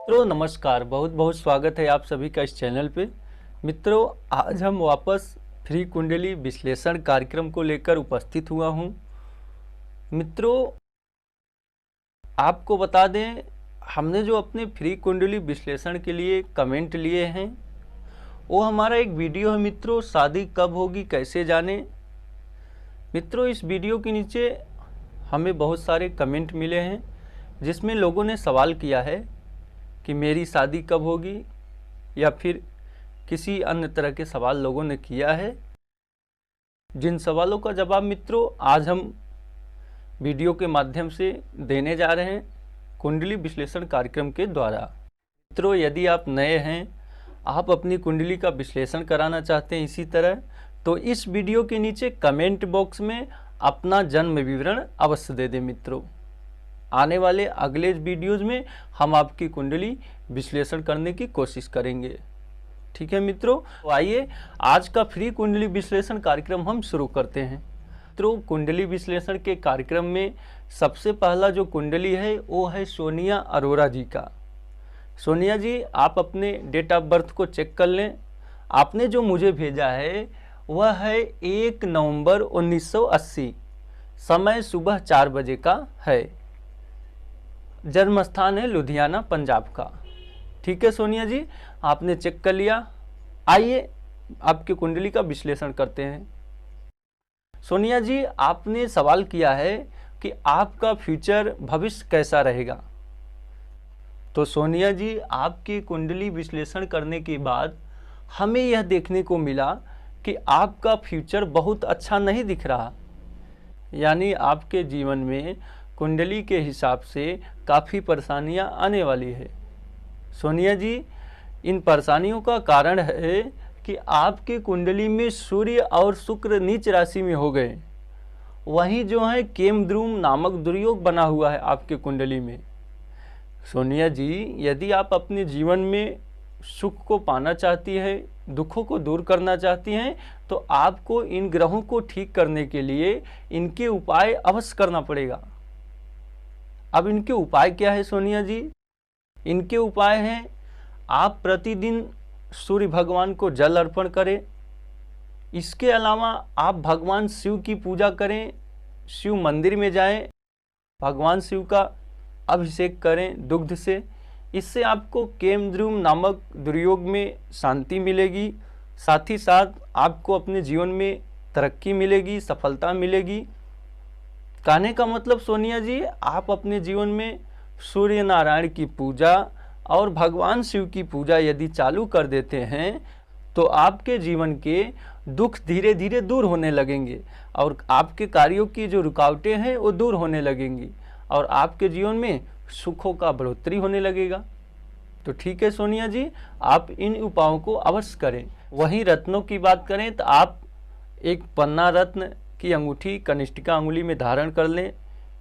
मित्रों नमस्कार, बहुत बहुत स्वागत है आप सभी का इस चैनल पे। मित्रों आज हम वापस फ्री कुंडली विश्लेषण कार्यक्रम को लेकर उपस्थित हुआ हूँ। मित्रों आपको बता दें, हमने जो अपने फ्री कुंडली विश्लेषण के लिए कमेंट लिए हैं वो हमारा एक वीडियो है मित्रों, शादी कब होगी कैसे जाने। मित्रों इस वीडियो के नीचे हमें बहुत सारे कमेंट मिले हैं जिसमें लोगों ने सवाल किया है कि मेरी शादी कब होगी, या फिर किसी अन्य तरह के सवाल लोगों ने किया है। जिन सवालों का जवाब मित्रों आज हम वीडियो के माध्यम से देने जा रहे हैं कुंडली विश्लेषण कार्यक्रम के द्वारा। मित्रों यदि आप नए हैं, आप अपनी कुंडली का विश्लेषण कराना चाहते हैं इसी तरह, तो इस वीडियो के नीचे कमेंट बॉक्स में अपना जन्म विवरण अवश्य दे दें। मित्रों आने वाले अगले वीडियोज़ में हम आपकी कुंडली विश्लेषण करने की कोशिश करेंगे। ठीक है मित्रों, तो आइए आज का फ्री कुंडली विश्लेषण कार्यक्रम हम शुरू करते हैं। मित्रों कुंडली विश्लेषण के कार्यक्रम में सबसे पहला जो कुंडली है वो है सोनिया अरोरा जी का। सोनिया जी आप अपने डेट ऑफ बर्थ को चेक कर लें। आपने जो मुझे भेजा है वह है 1 नवंबर 1980, समय सुबह 4 बजे का है, जन्म स्थान है लुधियाना पंजाब का। ठीक है सोनिया जी, आपने चेक कर लिया। आइए आपकी कुंडली का विश्लेषण करते हैं। सोनिया जी आपने सवाल किया है कि आपका फ्यूचर भविष्य कैसा रहेगा। तो सोनिया जी आपकी कुंडली विश्लेषण करने के बाद हमें यह देखने को मिला कि आपका फ्यूचर बहुत अच्छा नहीं दिख रहा, यानी आपके जीवन में कुंडली के हिसाब से काफ़ी परेशानियां आने वाली है। सोनिया जी इन परेशानियों का कारण है कि आपकी कुंडली में सूर्य और शुक्र नीच राशि में हो गए, वहीं जो है केमद्रुम नामक दुर्योग बना हुआ है आपके कुंडली में। सोनिया जी यदि आप अपने जीवन में सुख को पाना चाहती हैं, दुखों को दूर करना चाहती हैं, तो आपको इन ग्रहों को ठीक करने के लिए इनके उपाय अवश्य करना पड़ेगा। अब इनके उपाय क्या है सोनिया जी? इनके उपाय हैं, आप प्रतिदिन सूर्य भगवान को जल अर्पण करें। इसके अलावा आप भगवान शिव की पूजा करें, शिव मंदिर में जाएं, भगवान शिव का अभिषेक करें दुग्ध से। इससे आपको केमद्रुम नामक दुर्योग में शांति मिलेगी, साथ ही साथ आपको अपने जीवन में तरक्की मिलेगी, सफलता मिलेगी। कहने का मतलब सोनिया जी आप अपने जीवन में सूर्य नारायण की पूजा और भगवान शिव की पूजा यदि चालू कर देते हैं तो आपके जीवन के दुख धीरे धीरे दूर होने लगेंगे और आपके कार्यों की जो रुकावटें हैं वो दूर होने लगेंगी और आपके जीवन में सुखों का बढ़ोतरी होने लगेगा। तो ठीक है सोनिया जी, आप इन उपायों को अवश्य करें। वहीं रत्नों की बात करें तो आप एक पन्ना रत्न की अंगूठी कनिष्ठिका अंगुली में धारण कर लें।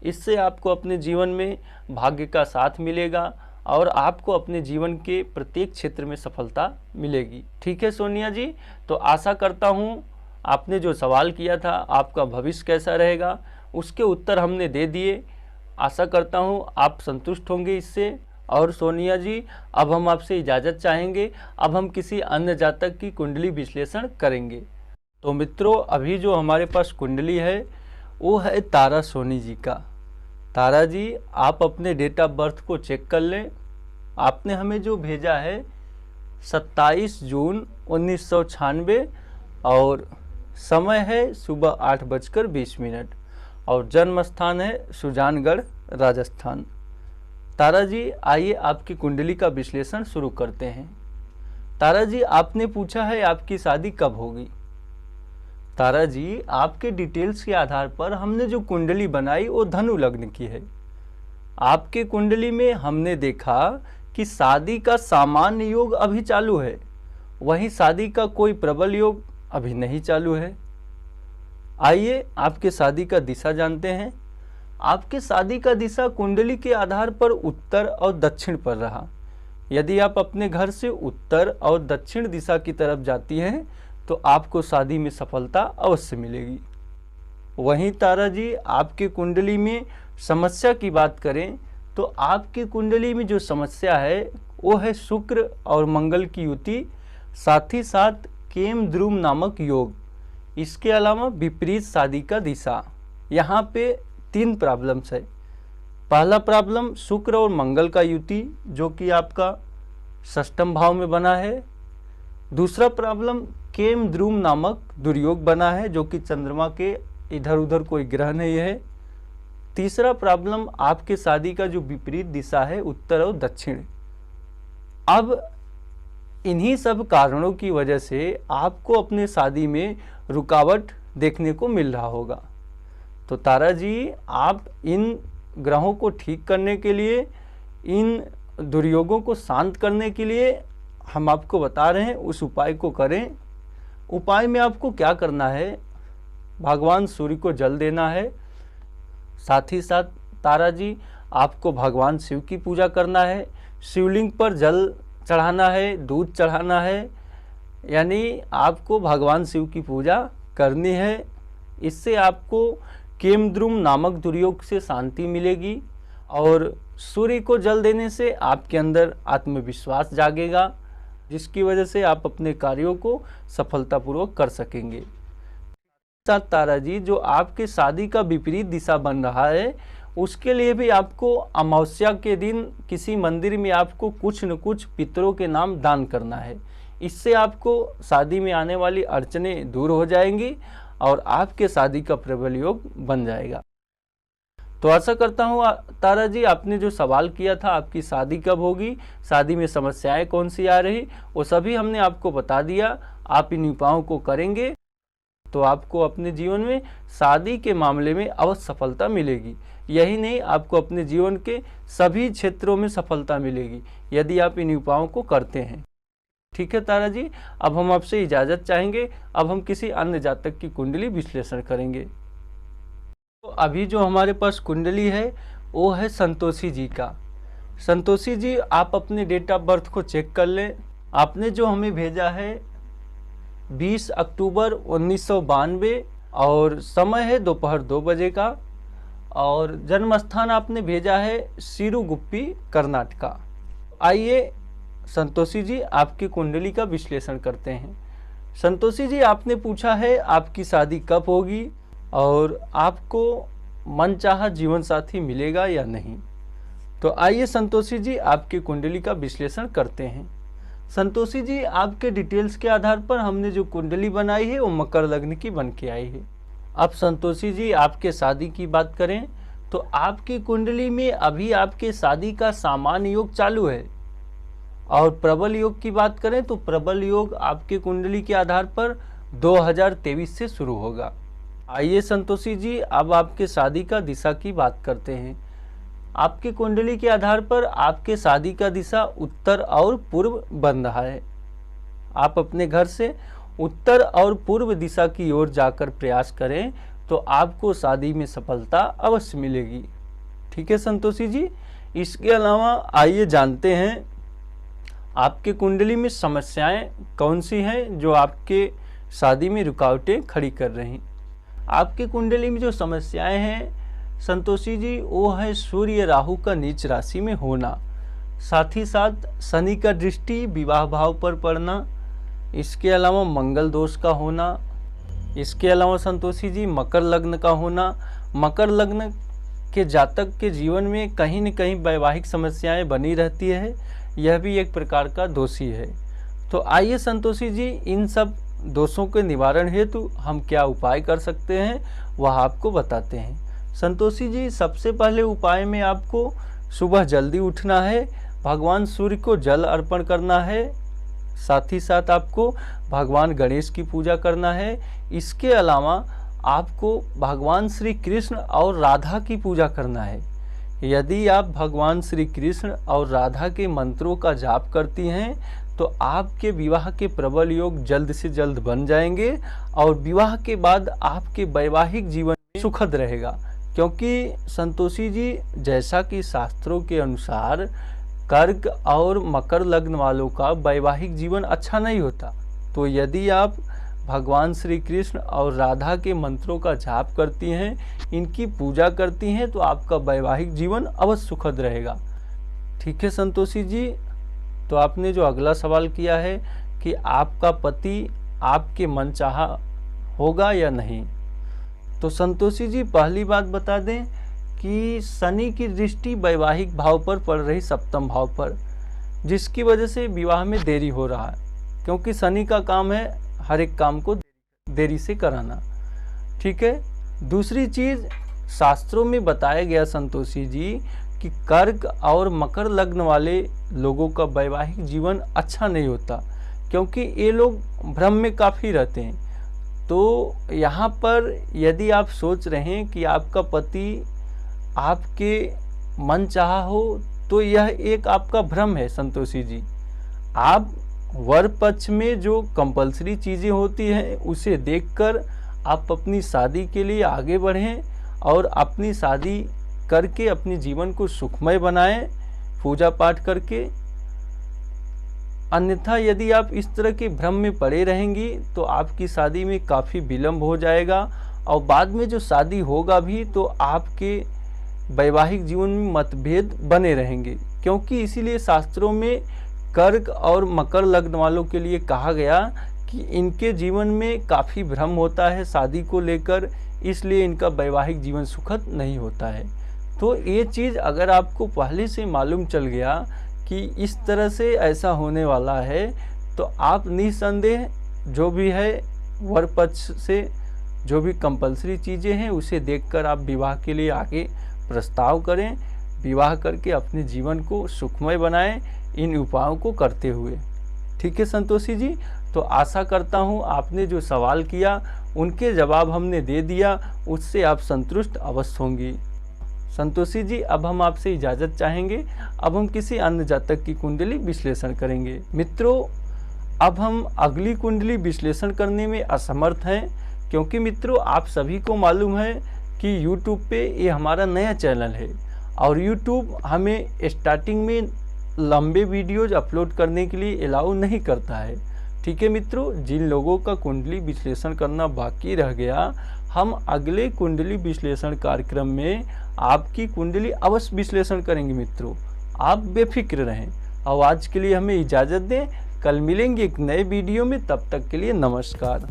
इससे आपको अपने जीवन में भाग्य का साथ मिलेगा और आपको अपने जीवन के प्रत्येक क्षेत्र में सफलता मिलेगी। ठीक है सोनिया जी, तो आशा करता हूँ आपने जो सवाल किया था आपका भविष्य कैसा रहेगा उसके उत्तर हमने दे दिए। आशा करता हूँ आप संतुष्ट होंगे इससे। और सोनिया जी अब हम आपसे इजाज़त चाहेंगे, अब हम किसी अन्य जातक की कुंडली विश्लेषण करेंगे। तो मित्रों अभी जो हमारे पास कुंडली है वो है तारा सोनी जी का। तारा जी आप अपने डेट ऑफ बर्थ को चेक कर लें। आपने हमें जो भेजा है 27 जून 1996 और समय है सुबह 8:20 और जन्म स्थान है सुजानगढ़ राजस्थान। तारा जी आइए आपकी कुंडली का विश्लेषण शुरू करते हैं। तारा जी आपने पूछा है आपकी शादी कब होगी। तारा जी आपके डिटेल्स के आधार पर हमने जो कुंडली बनाई वो धनु लग्न की है। आपके कुंडली में हमने देखा कि शादी का सामान्य योग अभी चालू है, वहीं शादी का कोई प्रबल योग अभी नहीं चालू है। आइए आपके शादी का दिशा जानते हैं। आपके शादी का दिशा कुंडली के आधार पर उत्तर और दक्षिण पर रहा। यदि आप अपने घर से उत्तर और दक्षिण दिशा की तरफ जाती हैं तो आपको शादी में सफलता अवश्य मिलेगी। वहीं तारा जी आपकी कुंडली में समस्या की बात करें तो आपकी कुंडली में जो समस्या है वो है शुक्र और मंगल की युति, साथ ही साथ केम द्रुम नामक योग। इसके अलावा विपरीत शादी का दिशा। यहाँ पे 3 प्रॉब्लम्स है। पहला प्रॉब्लम शुक्र और मंगल का युति जो कि आपका षष्ठम भाव में बना है। दूसरा प्रॉब्लम केम द्रुम नामक दुर्योग बना है जो कि चंद्रमा के इधर उधर कोई ग्रह नहीं है। तीसरा प्रॉब्लम आपके शादी का जो विपरीत दिशा है उत्तर और दक्षिण। अब इन्हीं सब कारणों की वजह से आपको अपने शादी में रुकावट देखने को मिल रहा होगा। तो तारा जी, आप इन ग्रहों को ठीक करने के लिए, इन दुर्योगों को शांत करने के लिए हम आपको बता रहे हैं, उस उपाय को करें। उपाय में आपको क्या करना है, भगवान सूर्य को जल देना है। साथ ही साथ तारा जी, आपको भगवान शिव की पूजा करना है। शिवलिंग पर जल चढ़ाना है, दूध चढ़ाना है, यानी आपको भगवान शिव की पूजा करनी है। इससे आपको केमद्रुम नामक दुर्योग से शांति मिलेगी और सूर्य को जल देने से आपके अंदर आत्मविश्वास जागेगा, जिसकी वजह से आप अपने कार्यों को सफलतापूर्वक कर सकेंगे। साथ तारा जी, जो आपके शादी का विपरीत दिशा बन रहा है उसके लिए भी आपको अमावस्या के दिन किसी मंदिर में आपको कुछ न कुछ पितरों के नाम दान करना है। इससे आपको शादी में आने वाली अड़चनें दूर हो जाएंगी और आपके शादी का प्रबल योग बन जाएगा। तो आशा करता हूँ तारा जी, आपने जो सवाल किया था आपकी शादी कब होगी, शादी में समस्याएं कौन सी आ रही, वो सभी हमने आपको बता दिया। आप इन उपायों को करेंगे तो आपको अपने जीवन में शादी के मामले में अवश्य सफलता मिलेगी। यही नहीं, आपको अपने जीवन के सभी क्षेत्रों में सफलता मिलेगी यदि आप इन उपायों को करते हैं। ठीक है तारा जी, अब हम आपसे इजाज़त चाहेंगे। अब हम किसी अन्य जातक की कुंडली विश्लेषण करेंगे। तो अभी जो हमारे पास कुंडली है वो है संतोषी जी का। संतोषी जी, आप अपने डेट ऑफ बर्थ को चेक कर लें। आपने जो हमें भेजा है 20 अक्टूबर 1992 और समय है दोपहर 2 बजे का, और जन्म स्थान आपने भेजा है सिरुगुप्पी, कर्नाटका। आइए संतोषी जी, आपकी कुंडली का विश्लेषण करते हैं। संतोषी जी, आपने पूछा है आपकी शादी कब होगी और आपको मनचाहा जीवन साथी मिलेगा या नहीं। तो आइए संतोषी जी, आपकी कुंडली का विश्लेषण करते हैं। संतोषी जी, आपके डिटेल्स के आधार पर हमने जो कुंडली बनाई है वो मकर लग्न की बन के आई है। अब संतोषी जी, आपके शादी की बात करें तो आपकी कुंडली में अभी आपके शादी का सामान्य योग चालू है, और प्रबल योग की बात करें तो प्रबल योग आपके कुंडली के आधार पर 2023 से शुरू होगा। आइए संतोषी जी, अब आपके शादी का दिशा की बात करते हैं। आपकी कुंडली के आधार पर आपके शादी का दिशा उत्तर और पूर्व बन रहा है। आप अपने घर से उत्तर और पूर्व दिशा की ओर जाकर प्रयास करें तो आपको शादी में सफलता अवश्य मिलेगी। ठीक है संतोषी जी, इसके अलावा आइए जानते हैं आपके कुंडली में समस्याएं कौन सी हैं जो आपके शादी में रुकावटें खड़ी कर रही। आपकी कुंडली में जो समस्याएं हैं संतोषी जी, वो है सूर्य राहु का नीच राशि में होना, साथ ही साथ शनि का दृष्टि विवाह भाव पर पड़ना, इसके अलावा मंगल दोष का होना, इसके अलावा संतोषी जी मकर लग्न का होना। मकर लग्न के जातक के जीवन में कहीं न कहीं वैवाहिक समस्याएं बनी रहती है, यह भी एक प्रकार का दोषी है। तो आइए संतोषी जी, इन सब दोषों के निवारण हेतु हम क्या उपाय कर सकते हैं वह आपको बताते हैं। संतोषी जी, सबसे पहले उपाय में आपको सुबह जल्दी उठना है, भगवान सूर्य को जल अर्पण करना है, साथ ही साथ आपको भगवान गणेश की पूजा करना है। इसके अलावा आपको भगवान श्री कृष्ण और राधा की पूजा करना है। यदि आप भगवान श्री कृष्ण और राधा के मंत्रों का जाप करती हैं तो आपके विवाह के प्रबल योग जल्द से जल्द बन जाएंगे और विवाह के बाद आपके वैवाहिक जीवन सुखद रहेगा। क्योंकि संतोषी जी, जैसा कि शास्त्रों के अनुसार कर्क और मकर लग्न वालों का वैवाहिक जीवन अच्छा नहीं होता, तो यदि आप भगवान श्री कृष्ण और राधा के मंत्रों का जाप करती हैं, इनकी पूजा करती हैं, तो आपका वैवाहिक जीवन अवश्य सुखद रहेगा। ठीक है संतोषी जी, तो आपने जो अगला सवाल किया है कि आपका पति आपके मनचाहा होगा या नहीं, तो संतोषी जी पहली बात बता दें कि शनि की दृष्टि वैवाहिक भाव पर पड़ रही, सप्तम भाव पर, जिसकी वजह से विवाह में देरी हो रहा है, क्योंकि शनि का काम है हर एक काम को देरी से कराना। ठीक है। दूसरी चीज, शास्त्रों में बताया गया संतोषी जी कि कर्क और मकर लग्न वाले लोगों का वैवाहिक जीवन अच्छा नहीं होता, क्योंकि ये लोग भ्रम में काफ़ी रहते हैं। तो यहाँ पर यदि आप सोच रहे हैं कि आपका पति आपके मनचाहा हो, तो यह एक आपका भ्रम है संतोषी जी। आप वर पक्ष में जो कंपलसरी चीज़ें होती हैं उसे देखकर आप अपनी शादी के लिए आगे बढ़ें और अपनी शादी करके अपने जीवन को सुखमय बनाएं पूजा पाठ करके। अन्यथा यदि आप इस तरह के भ्रम में पड़े रहेंगी तो आपकी शादी में काफ़ी विलंब हो जाएगा, और बाद में जो शादी होगा भी तो आपके वैवाहिक जीवन में मतभेद बने रहेंगे। क्योंकि इसीलिए शास्त्रों में कर्क और मकर लग्न वालों के लिए कहा गया कि इनके जीवन में काफ़ी भ्रम होता है शादी को लेकर, इसलिए इनका वैवाहिक जीवन सुखद नहीं होता है। तो ये चीज़ अगर आपको पहले से मालूम चल गया कि इस तरह से ऐसा होने वाला है, तो आप निसंदेह जो भी है वर पक्ष से जो भी कंपलसरी चीज़ें हैं उसे देखकर आप विवाह के लिए आगे प्रस्ताव करें, विवाह करके अपने जीवन को सुखमय बनाएं इन उपायों को करते हुए। ठीक है संतोषी जी। तो आशा करता हूँ आपने जो सवाल किया उनके जवाब हमने दे दिया, उससे आप संतुष्ट अवश्य होंगी। संतोषी जी, अब हम आपसे इजाज़त चाहेंगे। अब हम किसी अन्य जातक की कुंडली विश्लेषण करेंगे। मित्रों, अब हम अगली कुंडली विश्लेषण करने में असमर्थ हैं, क्योंकि मित्रों आप सभी को मालूम है कि YouTube पे ये हमारा नया चैनल है और YouTube हमें स्टार्टिंग में लंबे वीडियोज अपलोड करने के लिए अलाउ नहीं करता है। ठीक है मित्रों, जिन लोगों का कुंडली विश्लेषण करना बाकी रह गया, हम अगले कुंडली विश्लेषण कार्यक्रम में आपकी कुंडली अवश्य विश्लेषण करेंगे। मित्रों आप बेफिक्र रहें और आज के लिए हमें इजाज़त दें। कल मिलेंगे एक नए वीडियो में, तब तक के लिए नमस्कार।